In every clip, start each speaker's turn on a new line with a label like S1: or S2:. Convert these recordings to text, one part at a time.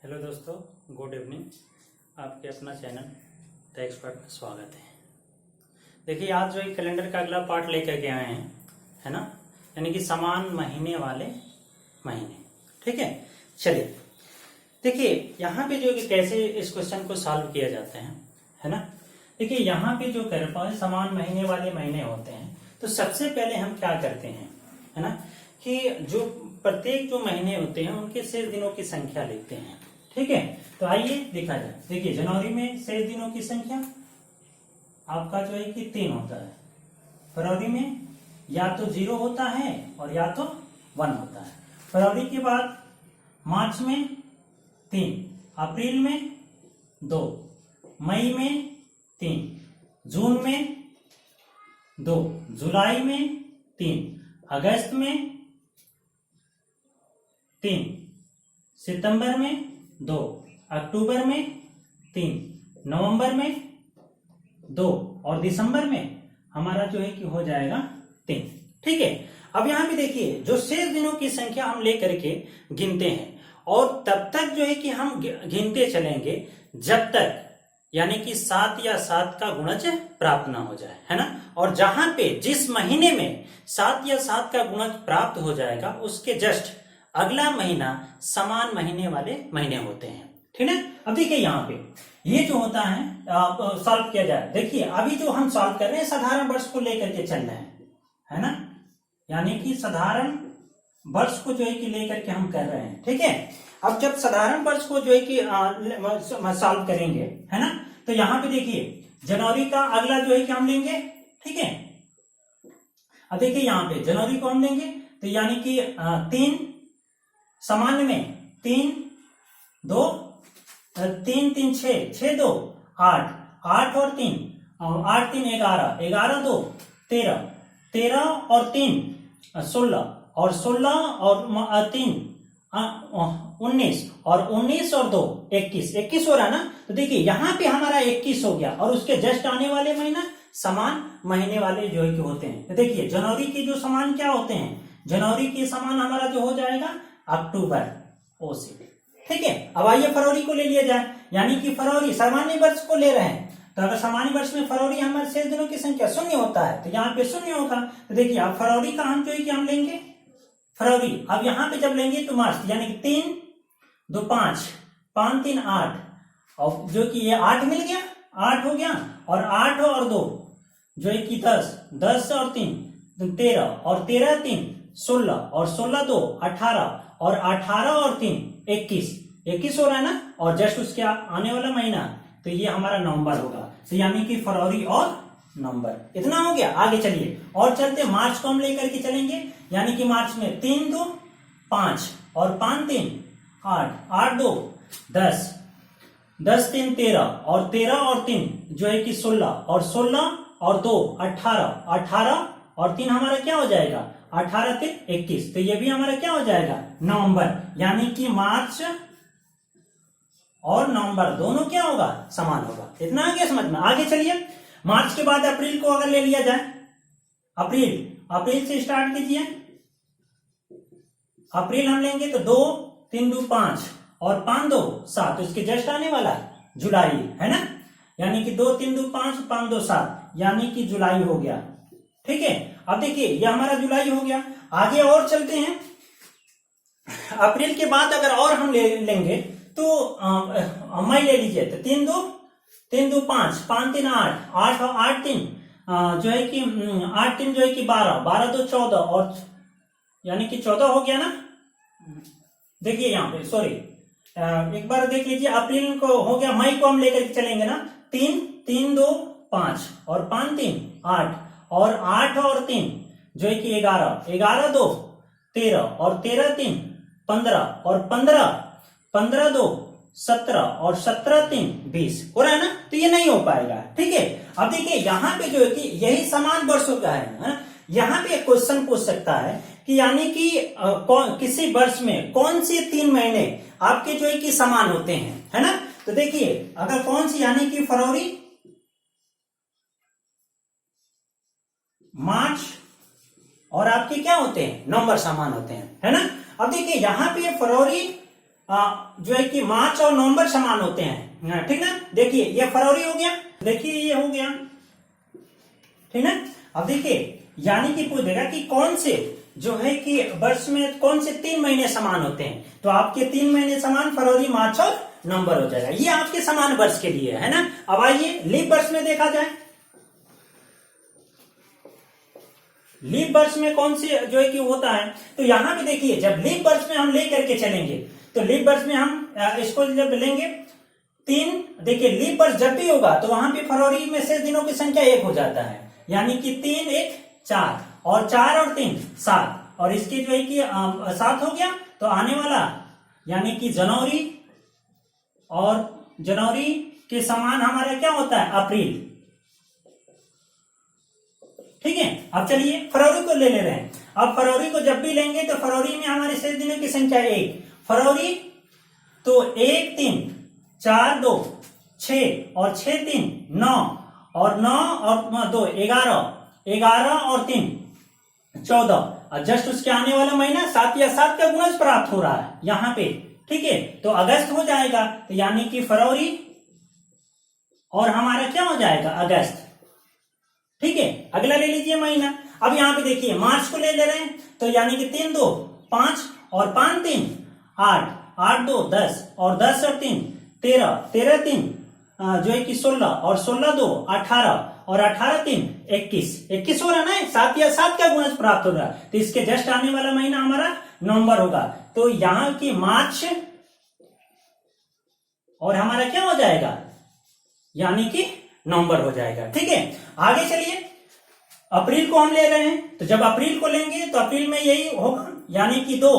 S1: Hello दोस्तों, good evening. आपके अपना चैनल द एक्सपर्ट में स्वागत है। देखिए, आज जो एक कैलेंडर का अगला पार्ट लेकर के आए हैं, है ना, यानी कि समान महीने वाले महीने। ठीक है, चलिए देखिए यहाँ पे जो कि कैसे इस क्वेश्चन को सॉल्व किया जाता है ना। देखिए यहाँ पे जो कर पाए समान महीने वाले महीने होते हैं, तो सबसे पहले हम क्या करते हैं, है ना, कि जो प्रत्येक जो महीने होते हैं उनके शेष दिनों की संख्या लिखते हैं। ठीक है, तो आइए देखा जाए। देखिए, जनवरी में शेष दिनों की संख्या आपका जो है कि 3 होता है। फरवरी में या तो 0 होता है और या तो 1 होता है। फरवरी के बाद मार्च में 3, अप्रैल में 2, मई में 3, जून में 2, जुलाई में 3, अगस्त में 3, सितंबर में 2, अक्टूबर में 3, नवंबर में 2 और दिसंबर में हमारा जो है कि हो जाएगा 3। ठीक है, अब यहां पे देखिए जो शेष दिनों की संख्या हम लेकर के गिनते हैं, और तब तक जो है कि हम गिनते चलेंगे जब तक यानी कि 7 या 7 का गुणज प्राप्त ना हो जाए, है ना। और जहां पे जिस महीने में 7 या 7 का गुणज प्राप्त हो जाएगा उसके जस्ट अगला महीना समान महीने वाले महीने होते हैं। ठीक है, अब देखिए यहाँ पे ये जो होता है सॉल्व किया जाए। देखिए अभी जो हम सॉल्व कर रहे हैं साधारण वर्ष को लेकर के चल रहे हैं, है ना, यानी कि साधारण वर्ष को जो है कि लेकर के हम कर रहे हैं। ठीक है, अब जब साधारण वर्ष को जो है कि सॉल्व करेंगे, है ना, तो यहाँ पे देखिए जनवरी का अगला जो है कि हम लेंगे। ठीक है, अब देखिए यहाँ पे जनवरी को हम लेंगे तो यानी कि 3 सामान्य में 3 2 3 3 6 6 2 8 8 और 3 8 3 11 11 2 13 13 और 3 16 और 16 और 3 19 और 19 और 2 21 21 हो रहा है ना। तो देखिए यहाँ पे हमारा 21 हो गया और उसके जस्ट आने वाले महीना समान महीने वाले जो है कि होते हैं। तो देखिए जनवरी के जो समान क्या होते हैं, जनवरी के समान हमारा जो हो जाएगा अक्टूबर ओ से। ठीक है, अब आइए फरवरी को ले लिया जाए, यानी कि फरवरी सामान्य वर्ष को ले रहे हैं, तो अगर सामान्य वर्ष में फरवरी हमारे शेष दिनों की संख्या 0 होता है तो यहाँ पे 0 होगा। तो देखिए अब फरवरी का हम जो है कि हम लेंगे फरवरी। अब यहाँ पे जब लेंगे तो मार्च, यानी कि 3 2 5 5 3 8 और जो कि ये 8 मिल गया, 8 हो गया, और 8 और 2 जो है कि 10 10 और 3 13 और 13 3 16 और 16 2 18 और 18 और 3 21 21 हो रहा है ना। और जस्ट उसके आने वाला महीना तो ये हमारा नवंबर होगा। तो यानी कि फरवरी और नवंबर इतना हो गया। आगे चलिए और चलते मार्च को हम लेकर के चलेंगे, यानी कि मार्च में 3 2 5 और 5 3 8 8 2 10 10 3 13 और 13 और 3 जो है कि 16 और 16 और 2 18 18 और 3 हमारा क्या हो जाएगा 18 3 21। तो ये भी हमारा क्या हो जाएगा नवंबर, यानी कि मार्च और नवंबर दोनों क्या होगा समान होगा। इतना आगे समझ में। आगे चलिए मार्च के बाद अप्रैल को अगर ले लिया जाए, अप्रैल से स्टार्ट कीजिए। अप्रैल हम लेंगे तो 2 3 2 5 और 5 2 7, तो इसके जस्ट आने वाला जुलाई, है ना, यानी कि 2 3 2 5 5 2 7, यानी कि जुलाई हो गया। ठीक है, अब देखिए ये हमारा जुलाई हो गया। आगे और चलते हैं, अप्रैल के बाद अगर और हम लेंगे तो मई ले लीजिए तो 3 2 5 5 3 8 8 8 3 जो है कि 8 3 जो है कि 12 12 2 14 और यानी कि 14 हो गया ना। देखिए यहाँ पे सॉरी एक बार देख लीजिए, अप्रैल को हो गया, मई को हम लेकर के चलेंगे ना, 3 3 2 5 और 5 3 8 और 8 और 3 जो है कि 11 11 2 13 और 13 3 15 और 15 15 2 17 और 17 3 20 हो रहा है ना। तो ये नहीं हो पाएगा। ठीक है, अब देखिए यहाँ पे जो है कि यही समान वर्षों का है। यहाँ पे एक क्वेश्चन पूछ सकता है कि यानी कि किसी वर्ष में कौन से 3 महीने आपके जो है कि समान होते हैं, है ना। तो देखिए अगर कौन सी, यानी कि फरवरी मार्च और आपके क्या होते हैं नवंबर समान होते हैं, है ना। अब देखिए यहाँ पे फरवरी जो है कि मार्च और नवंबर समान होते हैं, ठीक ना। देखिए ये फरवरी हो गया, देखिए ये हो गया, ठीक ना। अब देखिए यानी कि पूछ देगा कि कौन से जो है कि वर्ष में कौन से 3 महीने समान होते हैं, तो आपके 3 महीने समान फरवरी, मार्च और नवंबर हो जाएगा। ये आपके समान वर्ष के लिए है ना। अब आइए लीप वर्ष में देखा जाए। लीप वर्ष में कौन सी जो है कि होता है, तो यहां पे देखिए जब लीप वर्ष में हम लेकर के चलेंगे, तो लीप वर्ष में हम इसको जब लेंगे 3, देखिए लीप वर्ष जब भी होगा तो वहां पे फरवरी में शेष दिनों की संख्या 1 हो जाता है, यानी कि 3 1 4 और 4 और 3 7, और इसके जो है कि 7 हो गया, तो आने वाला यानी कि जनवरी, और जनवरी के समान हमारा क्या होता है अप्रैल, ठीक है। अब चलिए फरवरी को ले रहे हैं। अब फरवरी को जब भी लेंगे तो फरवरी में हमारे शेष दिनों की संख्या 1, फरवरी तो 1 3 4 2 6 और 6 3 9 और 9 और 2 11 11 और 3 14, और जस्ट उसके आने वाला महीना 7 या 7 का गुणज प्राप्त हो रहा है यहाँ पे, ठीक है। तो अगस्त हो जाएगा, तो यानी कि फरवरी और हमारा क्या हो जाएगा अगस्त, ठीक है। अगला ले लीजिए महीना। अब यहाँ पे देखिए मार्च को ले रहे हैं, तो यानी कि 3 2 5 और 5 3 8 8 2 10 और 10 और 3 13 13 3 जो है कि 16 और 16 2 18 और 18 3 21 हो रहा ना, 7 या 7 का गुणज प्राप्त होगा, तो इसके जस्ट आने वाला महीना हमारा नवंबर होगा। तो यहां की मार्च और हमारा क्या हो जाएगा, यानी कि नवंबर हो जाएगा, ठीक है। आगे चलिए अप्रैल को हम ले रहे हैं, तो जब अप्रैल को लेंगे तो अप्रैल में यही होगा, यानी कि 2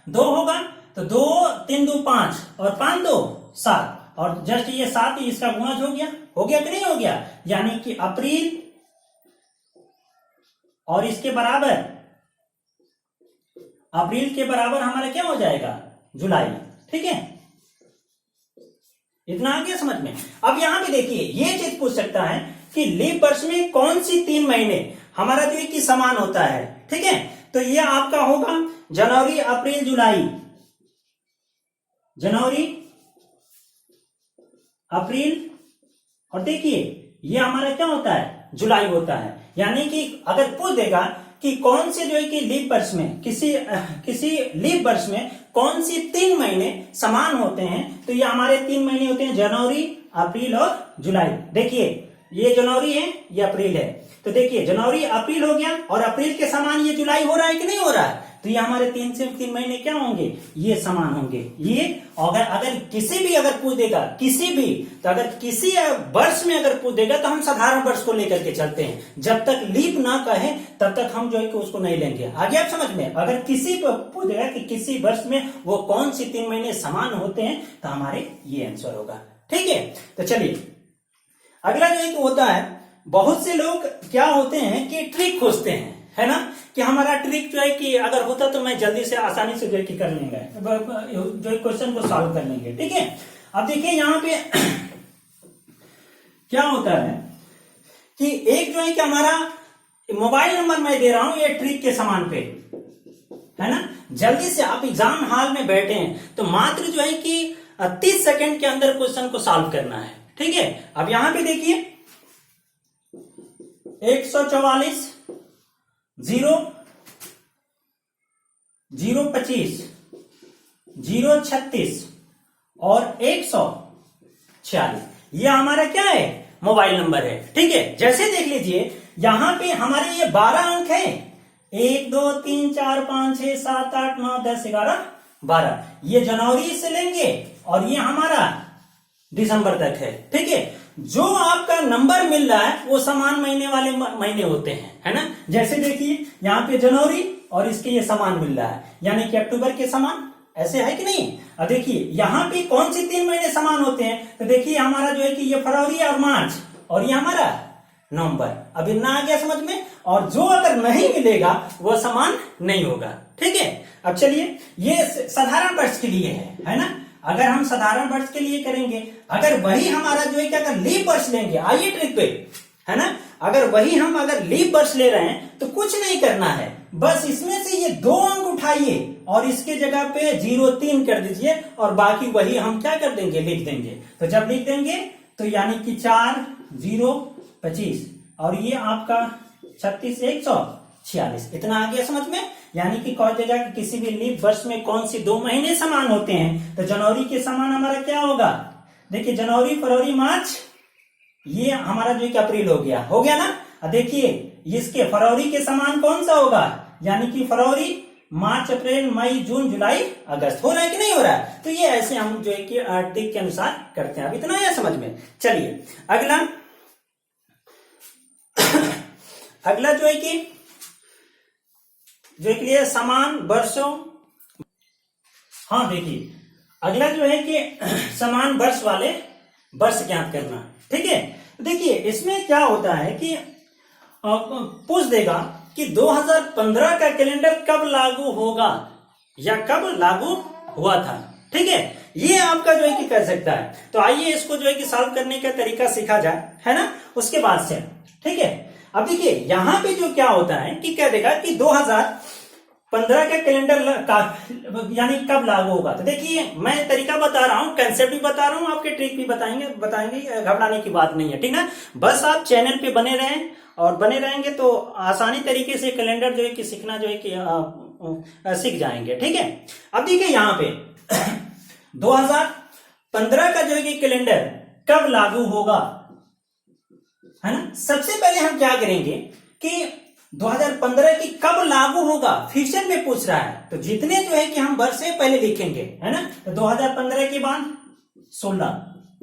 S1: 2 होगा, तो 2 3 2 5 और 5 2 7, और जस्ट ये 7 ही इसका गुणज हो गया कि नहीं हो गया, यानी कि अप्रैल और इसके बराबर अप्रैल के बराबर हमारा क्या हो जाएगा जुलाई, ठीक है। इतना आ गया समझ में। अब यहां पे देखिए ये चीज पूछ सकता है कि लीप वर्ष में कौन सी 3 महीने हमारा जो है कि समान होता है, ठीक है। तो ये आपका होगा जनवरी अप्रैल जुलाई, जनवरी अप्रैल, और देखिए ये हमारा क्या होता है जुलाई होता है। यानी कि अगर पूछ देगा कि कौन से जो है कि लीप वर्ष में किसी लीप वर्ष में कौन सी 3 महीने समान होते हैं, तो ये हमारे 3 महीने होते हैं जनवरी अप्रैल और जुलाई। देखिए ये जनवरी है, ये अप्रैल है, तो देखिए जनवरी अप्रैल हो गया, और अप्रैल के समान ये जुलाई हो रहा है कि नहीं हो रहा है, तो ये हमारे 3 से 3 महीने क्या होंगे, ये समान होंगे। ये अगर किसी भी अगर पूछ देगा किसी भी, तो अगर किसी वर्ष में अगर पूछ देगा तो हम साधारण वर्ष को लेकर के चलते हैं, जब तक लीप ना कहे तब तक हम जो है कि उसको नहीं लेंगे। आगे आप समझ में, अगर किसी को पूछ देगा कि किसी वर्ष में वो कौन सी 3 महीने समान होते हैं, तो हमारे ये आंसर होगा, ठीक है। तो चलिए अगला जो है कि होता है, बहुत से लोग क्या होते हैं कि ट्रिक खोजते हैं, है ना, कि हमारा ट्रिक जो है कि अगर होता तो मैं जल्दी से आसानी से जो है कि कर लेंगे, जो क्वेश्चन को सॉल्व कर लेंगे, ठीक है। अब देखिए यहाँ पे क्या होता है कि एक जो है कि हमारा मोबाइल नंबर मैं दे रहा हूं ये ट्रिक के समान पे, है ना। जल्दी से आप एग्जाम हॉल में बैठे हैं तो मात्र जो है कि 30 सेकंड के अंदर क्वेश्चन को सॉल्व करना है, ठीक है। अब यहां पे देखिए 144 0 025 036 और 146, ये हमारा क्या है मोबाइल नंबर है, ठीक है। जैसे देख लीजिए यहां पे हमारे ये 12 अंक है, 1 2 3 4 5 6 7 8 9 10 11 12, ये जनवरी से लेंगे और ये हमारा दिसंबर तक है, ठीक है। जो आपका नंबर मिल रहा है वो समान महीने वाले महीने होते हैं, है ना। जैसे देखिए यहाँ पे जनवरी और इसके ये समान मिल रहा है, यानी कि अक्टूबर के समान, ऐसे है कि नहीं। अब देखिए यहाँ पे कौन सी 3 महीने समान होते हैं, तो देखिए हमारा जो है कि ये फरवरी और मार्च, और ये हमारा नवंबर। अब इतना आ गया समझ में, और जो अगर नहीं मिलेगा वो समान नहीं होगा, ठीक है। अब चलिए ये साधारण वर्ष के लिए है ना। अगर हम साधारण वर्ष के लिए करेंगे, अगर वही हमारा जो है कि अगर लीप वर्ष लेंगे, आइए ट्रिक पे, है ना। अगर वही हम अगर लीप वर्ष ले रहे हैं तो कुछ नहीं करना है, बस इसमें से ये 2 अंक उठाइए और इसके जगह पे 0.3 कर दीजिए और बाकी वही हम क्या कर देंगे, लिख देंगे। तो जब लिख देंगे तो यानी कि 4 0 25 और ये आपका 36 146, इतना आ गया समझ में। यानी कि कह देगा कि किसी भी लीप वर्ष में कौन सी 2 महीने समान होते हैं, तो जनवरी के समान हमारा क्या होगा, देखिए जनवरी फरवरी मार्च, ये हमारा जो कि अप्रैल हो गया ना। देखिए इसके फरवरी के समान कौन सा होगा, यानी कि फरवरी मार्च अप्रैल मई जून जुलाई अगस्त, हो रहा है कि नहीं हो रहा है। तो ये ऐसे हम जो है कि टिक के अनुसार करते हैं। अब इतना है समझ में। चलिए अगला अगला जो है कि लिए समान वर्षों, हाँ देखिए अगला जो है कि समान वर्ष वाले वर्ष ज्ञात करना, ठीक है। देखिए इसमें क्या होता है कि पूछ देगा कि 2015 का कैलेंडर कब लागू होगा या कब लागू हुआ था, ठीक है। ये आपका जो है कि कर सकता है। तो आइए इसको जो है कि सॉल्व करने का तरीका सीखा जाए, है ना, उसके बाद से, ठीक है। अब देखिए यहां पे जो क्या होता है कि कह देगा कि 2015 का कैलेंडर यानी कब लागू होगा। तो देखिए मैं तरीका बता रहा हूं, कंसेप्ट भी बता रहा हूं, आपके ट्रिक भी बताएंगे, घबराने की बात नहीं है, ठीक ना। बस आप चैनल पे बने रहें और बने रहेंगे तो आसानी तरीके से कैलेंडर जो है कि सीखना जो है कि सीख जाएंगे, ठीक है। अब देखिए यहाँ पे 2015 का जो है कि कैलेंडर कब लागू होगा, है ना। सबसे पहले हम क्या करेंगे कि 2015 की कब लागू होगा, फ्यूचर में पूछ रहा है, तो जितने जो है कि हम वर्ष से पहले लिखेंगे, है ना। तो 2015 के बाद 16,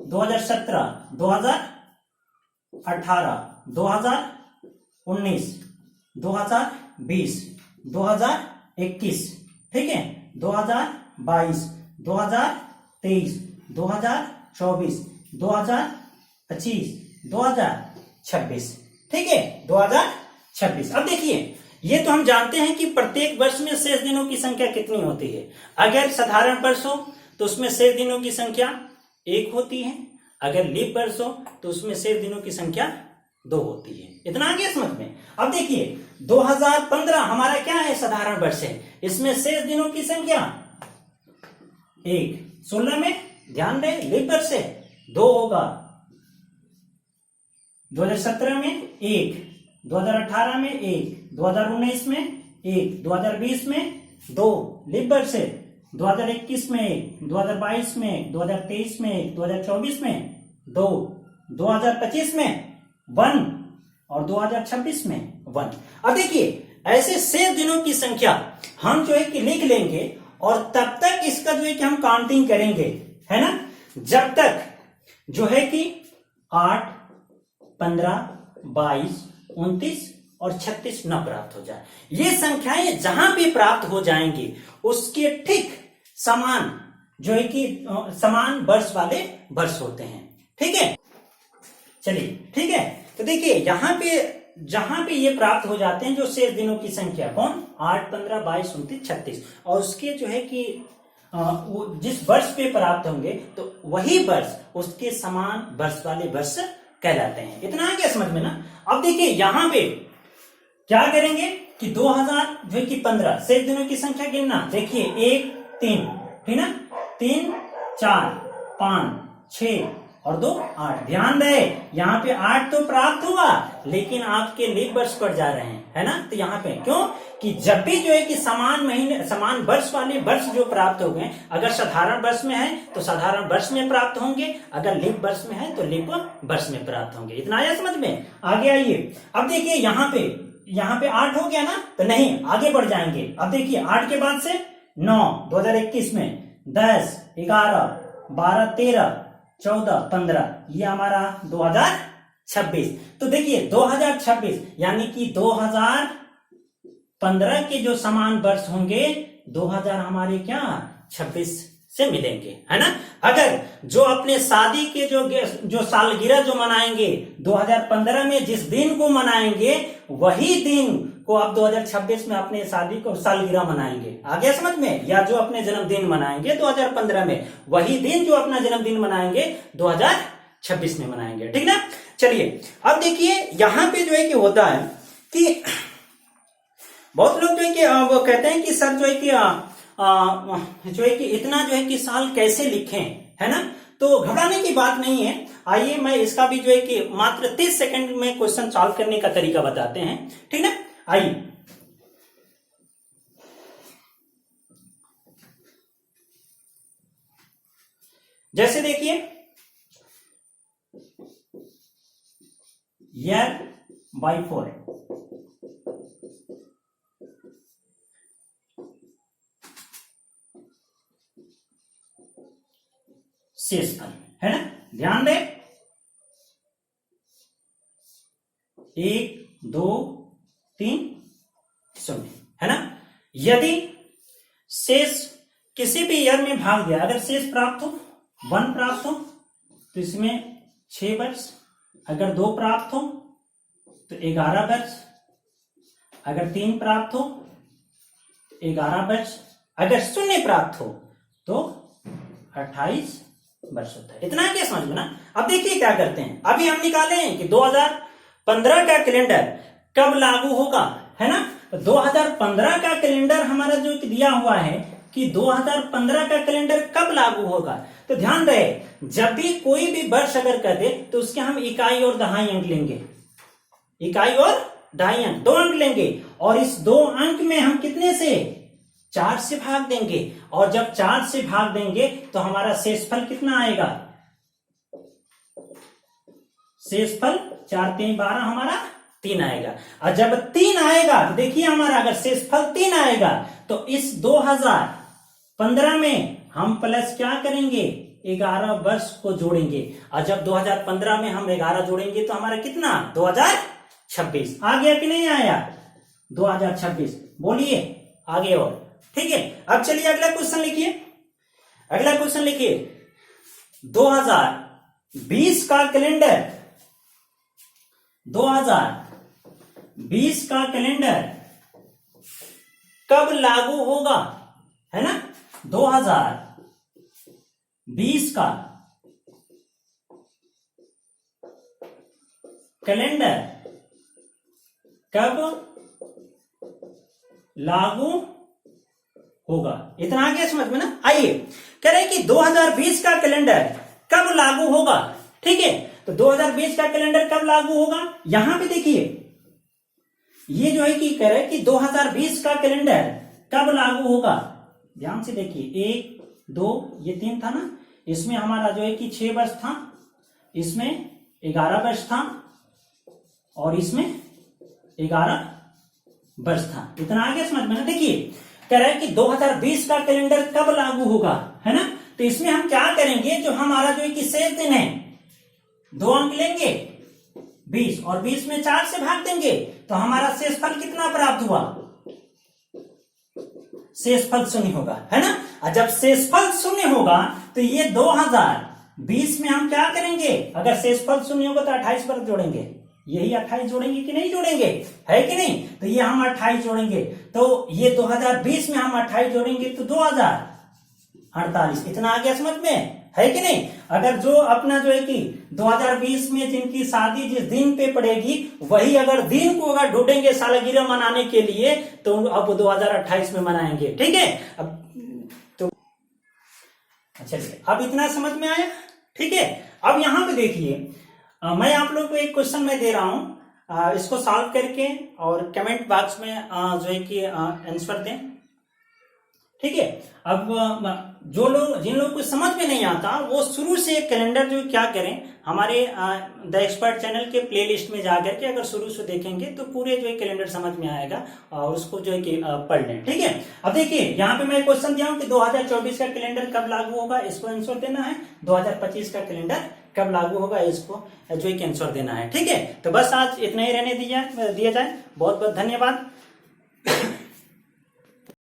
S1: 2017, 2018, 2019, 2020, 2021, ठीक है, 2022, 2023, 2024, 2025, 2026, ठीक है, 2026। अब देखिए ये तो हम जानते हैं कि प्रत्येक वर्ष में शेष दिनों की संख्या कितनी होती है। अगर साधारण वर्ष हो तो उसमें शेष दिनों की संख्या 1 होती है, अगर लीप वर्ष हो तो उसमें शेष दिनों की संख्या 2 होती है। इतना आ गया समझ में। अब देखिए 2015 हमारा क्या है, साधारण वर्ष है, इसमें शेष दिनों की संख्या 1, 16 में ध्यान दें लीप वर्ष है 2 होगा, 2017 में 1, 2018 में 1, 2019 में 1, 2020 में 2 लीप वर्ष है, 2021 में 1, 2022 में 1, 2023 में 1, 2024 में 2, 2025 में 1 और 2026 में 1। अब देखिए ऐसे शेष दिनों की संख्या हम जो है कि लिख लेंगे और तब तक इसका जो है कि हम काउंटिंग करेंगे, है ना, जब तक जो है कि 8, 15, 22, 29 और 36 न प्राप्त हो जाए। ये संख्याएं जहां भी प्राप्त हो जाएंगी उसके ठीक समान जो है कि समान वर्ष वाले वर्ष होते हैं, ठीक है। चलिए ठीक है, तो देखिए यहां पे जहां पे ये प्राप्त हो जाते हैं जो शेष दिनों की संख्या कौन, 8, 15, 22, 29, 36 और उसके जो है कि वो जिस वर्ष पे प्राप्त होंगे तो वही वर्ष उसके समान वर्ष वाले वर्ष कहलाते हैं। इतना आ गया समझ में ना। अब देखिए यहां पे क्या करेंगे कि 2000 जो है कि 15 शेष दिनों की संख्या गिनना। देखिए 1, 3, ठीक ना, 3, 4, 5, 6 और 2, 8। ध्यान रहे यहाँ पे 8 तो प्राप्त हुआ लेकिन आपके लीप वर्ष पर जा रहे हैं, है ना। तो यहाँ पे क्यों कि जब भी जो है कि समान महीने समान वर्ष वाले वर्ष जो प्राप्त हो गए, अगर साधारण वर्ष में है तो साधारण वर्ष में प्राप्त होंगे, अगर लीप वर्ष में है तो लीप वर्ष में प्राप्त होंगे। इतना आया समझ में। आगे आइए, अब देखिए यहाँ पे 8 हो गया ना, तो नहीं आगे बढ़ जाएंगे। अब देखिए 8 के बाद से 9 2021 में, 10, 11, 12, 13, 14, 15, ये हमारा 2026। तो देखिए 2026 यानी कि 2015 के जो समान वर्ष होंगे 2000 हमारे क्या 26 से मिलेंगे, है ना। अगर जो अपने शादी के जो सालगिरह जो मनाएंगे 2015 में जिस दिन को मनाएंगे वही दिन को आप 2026 में अपने शादी को सालगिरह मनाएंगे। आ गया समझ में। या जो अपने जन्मदिन मनाएंगे 2015 में वही दिन जो अपना जन्मदिन मनाएंगे 2026 में मनाएंगे, ठीक ना। चलिए अब देखिए यहाँ पे जो है कि होता है कि बहुत लोग जो है कि वो कहते हैं कि सर जो है कि जो है कि इतना जो है कि साल कैसे लिखें, है ना। तो घबराने की बात नहीं है, आइए मैं इसका भी जो है कि मात्र 30 सेकंड में क्वेश्चन सॉल्व करने का तरीका बताते हैं, ठीक ना। आइए जैसे देखिए ईयर बाई 4, शेषफल, है ना। ध्यान दें 1 2 3 0, है ना। यदि शेष किसी भी ईयर में भाग दिया, अगर शेष प्राप्त हो 1 प्राप्त हो तो इसमें 6 वर्ष, अगर 2 प्राप्त हो तो 11 वर्ष, अगर 3 प्राप्त हो तो 11 वर्ष, अगर 0 प्राप्त हो तो 28 वर्ष होता है। इतना क्या समझ में ना। अब देखिए क्या करते हैं, अभी हम निकाले हैं कि 2015 का कैलेंडर कब लागू होगा, है ना। तो 2015 का कैलेंडर हमारा जो दिया हुआ है कि 2015 का कैलेंडर कब लागू होगा, तो ध्यान रहे जब भी कोई भी वर्ष अगर कर दे तो उसके हम इकाई और दहाई अंक लेंगे, इकाई और दहाई अंक 2 अंक लेंगे, और इस 2 अंक में हम कितने से 4 से भाग देंगे, और जब 4 से भाग देंगे तो हमारा शेषफल कितना आएगा, शेषफल 4 3 12 हमारा 3 आएगा। और जब 3 आएगा तो देखिए हमारा अगर शेषफल 3 आएगा तो इस 2015 में हम प्लस क्या करेंगे, 11 वर्ष को जोड़ेंगे, और जब 2015 में हम 11 जोड़ेंगे तो हमारा कितना 2026 आ गया कि नहीं आया, 2026। बोलिए आगे और, ठीक है। अब चलिए अगला क्वेश्चन लिखिए, अगला क्वेश्चन लिखिए 2020 का कैलेंडर, 2020 का कैलेंडर कब लागू होगा, है ना। 2020 का कैलेंडर कब लागू होगा, इतना आगे समझ में ना। आइए कह रहे हैं कि 2020 का कैलेंडर कब लागू होगा, ठीक है। तो 2020 का कैलेंडर कब लागू होगा, यहां पे देखिए ये जो है कि कह रहे हैं कि 2020 का कैलेंडर कब लागू होगा, ध्यान से देखिए 1 2 ये 3 था ना, इसमें हमारा जो है कि 6 वर्ष था, इसमें 11 वर्ष था, और इसमें 11 वर्ष था। इतना आगे समझ में ना। देखिए कह रहा है कि 2020 का कैलेंडर कब लागू होगा, है ना। तो इसमें हम क्या करेंगे, जो हमारा जो है कि शेष दिन है 2 अंक लेंगे 20, और 20 में 4 से भाग देंगे तो हमारा शेषफल कितना प्राप्त हुआ, शेषफल 0 होगा, है ना। और जब शेषफल 0 होगा तो ये 2020 में हम क्या करेंगे, अगर शेषफल 0 होगा तो 28 वर्ष जोड़ेंगे, यही 28 जोड़ेंगे कि नहीं जोड़ेंगे, है कि नहीं। तो ये हम 28 जोड़ेंगे, तो ये 2020 में हम 28 जोड़ेंगे तो 2048। इतना आ गया समझ में, है कि नहीं। अगर जो अपना जो है कि 2020 में जिनकी शादी जिस दिन पे पड़ेगी वही अगर दिन को अगर ढूंढेंगे सालगिरह मनाने के लिए तो अब 2028 में मनाएंगे, ठीक है। अब तो चलिए अब इतना समझ में आया, ठीक है। अब यहां पे देखिए मैं आप लोगों को एक क्वेश्चन मैं दे रहा हूं, इसको सॉल्व करके और कमेंट बॉक्स में जो है कि आंसर दें, ठीक है। अब जो लोग जिन लोगों को समझ में नहीं आता वो शुरू से कैलेंडर जो क्या करें, हमारे द एक्सपर्ट चैनल के प्लेलिस्ट में जाकर के अगर शुरू से देखेंगे तो पूरे जो है कैलेंडर समझ में आएगा और उसको जो है कि पढ़ लें, ठीक है। अब देखिए यहाँ पे मैं क्वेश्चन दिया हूं कि 2024 का कैलेंडर कब लागू होगा, इसको आंसर देना है। 2025 का कैलेंडर कब लागू होगा, इसको जो है कि आंसर देना है, ठीक है। तो बस आज इतना ही रहने दिया जाए। बहुत बहुत धन्यवाद।